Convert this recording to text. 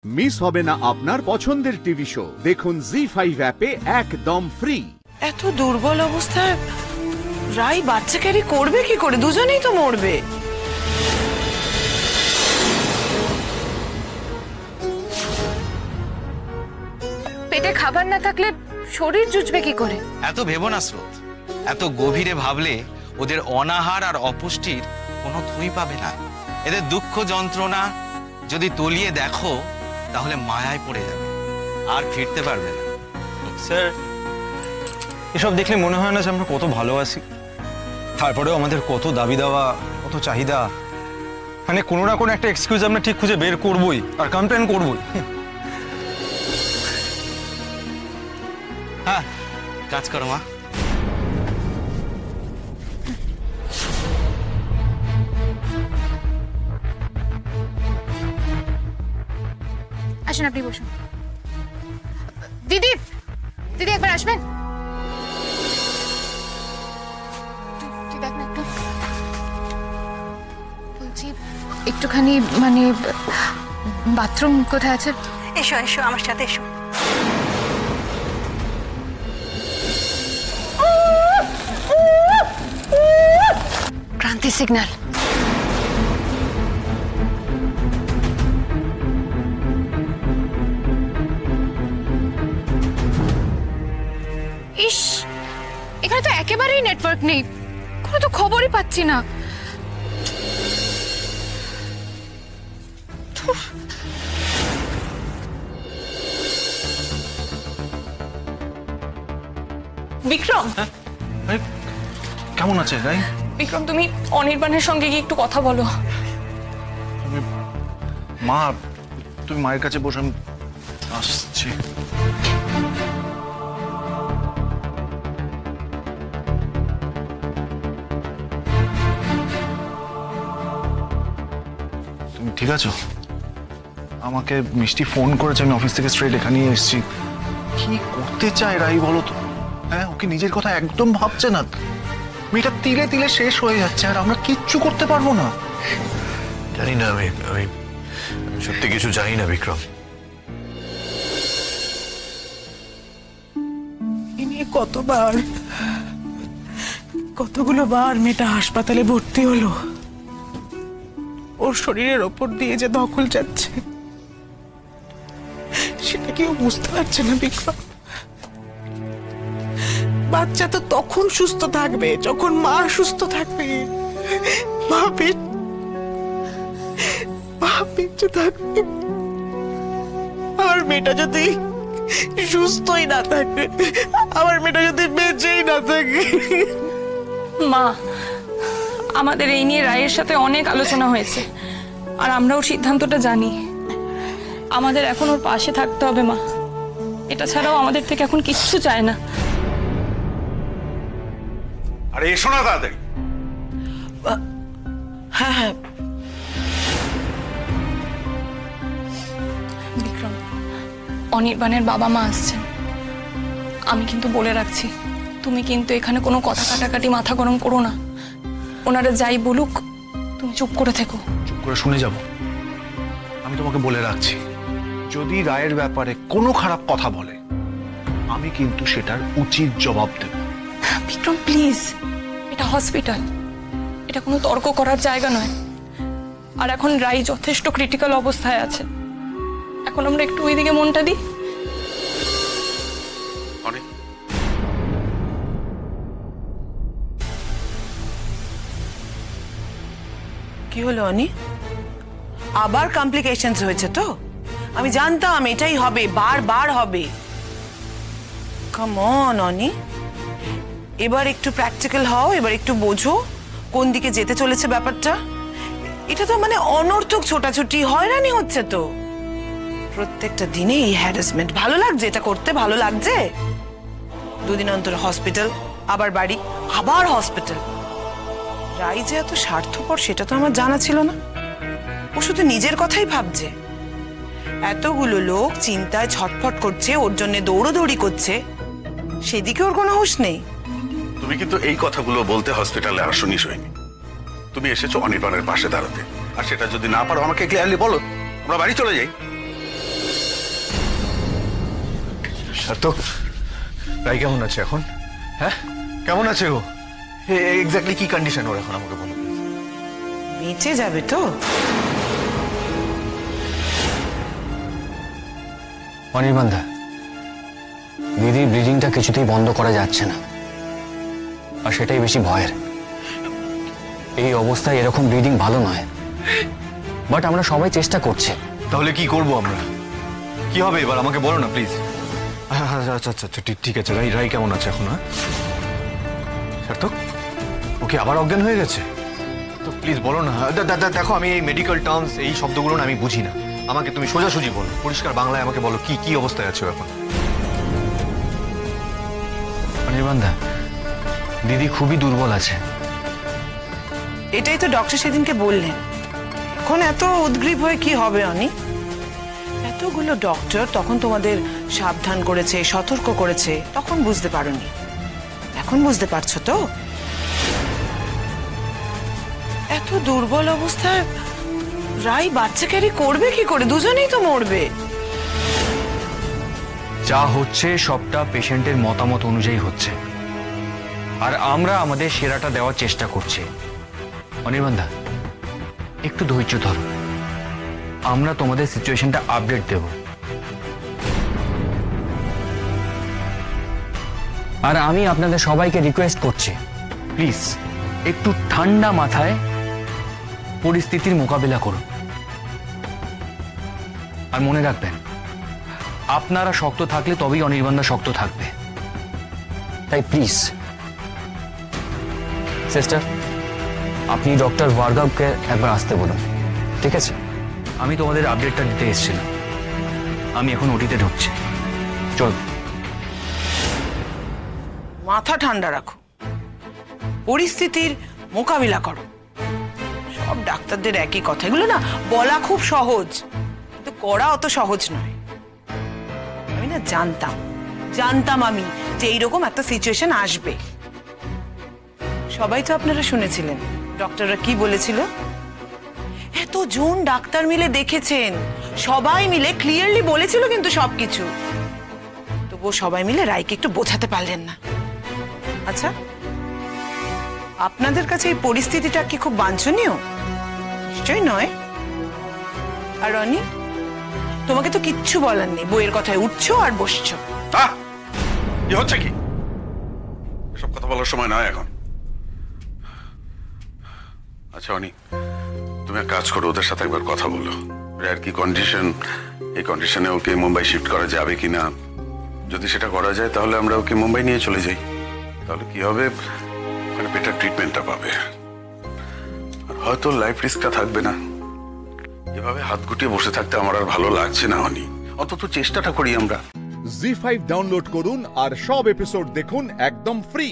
Miss হবে না আপনার পছন্দের টিভি শো। দেখুন জি5 অ্যাপে একদম ফ্রি। এত দুর্বল অবস্থায় রাই বাচ্চা ক্যারি করবে কি করে? দুজনেই তো মরবে। পেটে খাবার না থাকলে শরীর জুজবে কি করে? এত ভেবো না স্রোত, এত গভীরে ভাবলে ওদের অনাহার আর অপুষ্টির কোনো থুই পাবে না। এদের দুঃখ যন্ত্রণা যদি তলিয়ে দেখো তাহলে মায়ায় পড়ে যাবে, আর ফিরতে পারবে না। স্যার, এসব দেখলে মনে হয় না যে আমরা কত ভালো আছি? তারপরেও আমাদের কত দাবি দাওয়া, কত চাহিদা। মানে কোনো না কোনো একটা এক্সকিউজ আমরা ঠিক খুঁজে বের করবই আর কমপ্লেন করবই। হ্যাঁ, কাজ করো মা। আসুন, আপনি বসুন। দিদি, দিদি একবার আসবেন। তুই দেখ না একটু। বলছি একটুখানি মানে বাথরুম কোথায় আছে? এসো এসো, আমার সাথে এসো। ক্রান্তি সিগন্যাল। ইস, এখানে তো একেবারেই নেটওয়ার্ক নেই, কোনো তো খবরই পাচ্ছি না। বিক্রম, কেমন আছে রাই? বিক্রম তুমি অনির্বাণের সঙ্গে গিয়ে একটু কথা বলো। মা, তুমি মায়ের কাছে বসে, আমি আসছি। তুমি ঠিক আছো? আমাকে মিষ্টি ফোন করেছে, আমি অফিস থেকে স্ট্রেট এখানেই এসেছি। কি করতে চায় রাই বলো তো? হ্যাঁ, ওকে নিজের কথা একদম ভাবছে না। মেয়েটা তিলে তিলে শেষ হয়ে যাচ্ছে আর আমরা কিচ্ছু করতে পারবো না। জানি না, আমি আমি সত্যি কিছু জানি না বিক্রম। কতগুলো বার মেয়েটা হাসপাতালে ভর্তি হলো, ওর শরীরের ওপর দিয়ে যে দখল যাচ্ছে সেটা কেউ বুঝতে পারছে না বিক্রম। বাচ্চা তো তখন সুস্থ থাকবে যখন মা সুস্থ থাকবে। মা বেঁচে থাকবে, আর মেয়েটা যদি সুস্থই না থাকে, আমার মেয়েটা যদি বেঁচেই না থাকে। মা, আমাদের এই নিয়ে রায়ের সাথে অনেক আলোচনা হয়েছে, আর আমরা ওর সিদ্ধান্তটা জানি। আমাদের এখন ওর পাশে থাকতে হবে মা, এটা ছাড়াও আমাদের থেকে এখন কিচ্ছু চায় না। আরে এসো না তাড়াতাড়ি। হ্যাঁ হ্যাঁ বিক্রম, অনির্বাণের বাবা মা আসছেন। আমি কিন্তু বলে রাখছি, তুমি কিন্তু এখানে কোনো কথা কাটাকাটি মাথা গরম করো না। ওনারা যাই বলুক তুমি চুপ করে থেকো। চুপ করে শুনে যাব? আমি তোমাকে বলে রাখছি, যদি রায়ের ব্যাপারে কোনো খারাপ কথা বলে আমি কিন্তু সেটার উচিত জবাব দেব। বিক্রম প্লিজ, এটা হসপিটাল, এটা কোনো তর্ক করার জায়গা নয়। আর এখন রাই যথেষ্ট ক্রিটিক্যাল অবস্থায় আছে, এখন আমরা একটু ওইদিকে মনটা দিই। কি হলো অনি? আবার কমপ্লিকেশনস হয়েছে তো? আমি জানতাম এটাই হবে, বারবার হবে। কাম অন অনি, এবার একটু প্র্যাকটিক্যাল হও, এবার একটু বোঝো কোন দিকে যেতে চলেছে ব্যাপারটা। এটা তো মানে অনর্থক ছোটাছুটি, হয়রানি হচ্ছে তো প্রত্যেকটা দিনে। এই হ্যারাসমেন্ট ভালো লাগছে? এটা করতে ভালো লাগছে? দুদিন অন্তর হসপিটাল, আবার বাড়ি, আবার হসপিটাল। রাই যে এত স্বার্থপর সেটা তো আমার জানা ছিল না। ও শুধু নিজের কথাই ভাবছে। এতগুলো লোক চিন্তায় ছটফট করছে, ওর জন্য দৌড়োদৌড়ি করছে, সেদিকে ওর কোনো হুঁশ নেই। তুমি কিন্তু এই কথাগুলো বলতে হসপিটালে আসনি সৈনী। তুমি এসেছো অনির্বাণের পাশে দাঁড়াতে, আর সেটা যদি না পারো আমাকে ক্লিয়ারলি বলো, আমরা বাড়ি চলে যাই। সার্থক, রাই কেমন আছে এখন? হ্যাঁ, কেমন আছে ও? এক্স্যাক্টলি কি কন্ডিশন ওর এখন, আমাকে বলো। বেঁচে যাবে তো? অনির্বাণদা, দিদির ব্লিডিংটা কিছুতেই বন্ধ করা যাচ্ছে না, আর সেটাই বেশি ভয়ের। এই অবস্থায় এরকম ব্লিডিং ভালো নয়, বাট আমরা সবাই চেষ্টা করছি। তাহলে কি করব আমরা? কি হবে এবার আমাকে বলো না প্লিজ। আচ্ছা আচ্ছা আচ্ছা, ঠিক আছে। রাই রাই কেমন আছে এখন? হ্যাঁ সার্থক, ওকে আবার অজ্ঞান হয়ে গেছে তো? প্লিজ বলো না। দেখো, আমি এই মেডিকেল টার্মস, এই শব্দগুলো না আমি বুঝি না। আমাকে তুমি সোজাসুজি বলো, পরিষ্কার বাংলায় আমাকে বলো কি কি অবস্থায় আছো এখন। অনির্বাণদা, দিদি খুবই দুর্বল আছে। এটাই তো ডক্টর সেদিনকে বললেন। এখন এত উদ্গ্রীব হয়ে কি হবে অনি? এতগুলো ডক্টর তখন তোমাদের সাবধান করেছে, সতর্ক করেছে, তখন বুঝতে পারোনি, এখন বুঝতে পারছো তো? এত দুর্বল অবস্থায় রাই বাচ্চা ক্যারি করবে কি করে? দুজনেই তো মরবে। যা হচ্ছে সবটা পেশেন্টের মতামত অনুযায়ী হচ্ছে, আর আমরা আমাদের সেরাটা দেওয়ার চেষ্টা করছি। অনির্বাণদা, একটু ধৈর্য ধরো, আমরা তোমাদের সিচুয়েশনটা আপডেট দেব। আর আমি আপনাদের সবাইকে রিকোয়েস্ট করছি, প্লিজ একটু ঠান্ডা মাথায় পরিস্থিতির মোকাবিলা করুন। আর মনে রাখবেন, আপনারা শক্ত থাকলে তবেই অনির্বাণদা শক্ত থাকবে। তাই প্লিজ সিস্টার, আপনি ডক্টর ভার্গবকে একবার আসতে বলুন, ঠিক আছে? আমি তোমাদের আপডেটটা দিতে এসেছিলাম। আমি এখন ওটিতে ঢুকছি, চল। মাথা ঠান্ডা রাখো, পরিস্থিতির মোকাবিলা করো। সব ডাক্তারদের একই কথা। এগুলো না বলা খুব সহজ, কিন্তু করা অত সহজ নয়। আমি না জানতাম আমি যে এইরকম একটা সিচুয়েশন আসবে। সবাই তো আপনারা শুনেছিলেন ডক্টররা কি বলেছিল। এতজন ডাক্তার মিলে দেখেছেন, সবাই মিলে ক্লিয়ারলি বলেছিল কিন্তু সবকিছু। তবুও সবাই মিলে রায়কে একটু বোঝাতে পারলেন না। আচ্ছা, আপনাদের কাছে এই পরিস্থিতিটা কি খুব বাঞ্ছনীয়? নিশ্চয়ই নয়। আর রনি, তোমাকে তো কিচ্ছু বলার নেই, বইয়ের কথায় উঠছো আর বসছো। কি হচ্ছে কি? সব কথা বলার সময় নয় এখন। আচ্ছা অনি, তুমি এক কাজ করো, ওদের সাথে একবার কথা বলো। আর কি কন্ডিশন, এই কন্ডিশনে ওকে মুম্বাই শিফট করা যাবে কিনা। যদি সেটা করা যায় তাহলে আমরা ওকে মুম্বাই নিয়ে চলে যাই। তাহলে কি হবে, ওখানে বেটার ট্রিটমেন্টটা পাবে, আর হয়তো লাইফ রিস্কটা থাকবে না। এভাবে হাত গুটিয়ে বসে থাকতে আমার আর ভালো লাগছে না অনি, অন্তত চেষ্টাটা করি আমরা। জি5 ডাউনলোড করুন আর সব এপিসোড দেখুন একদম ফ্রি।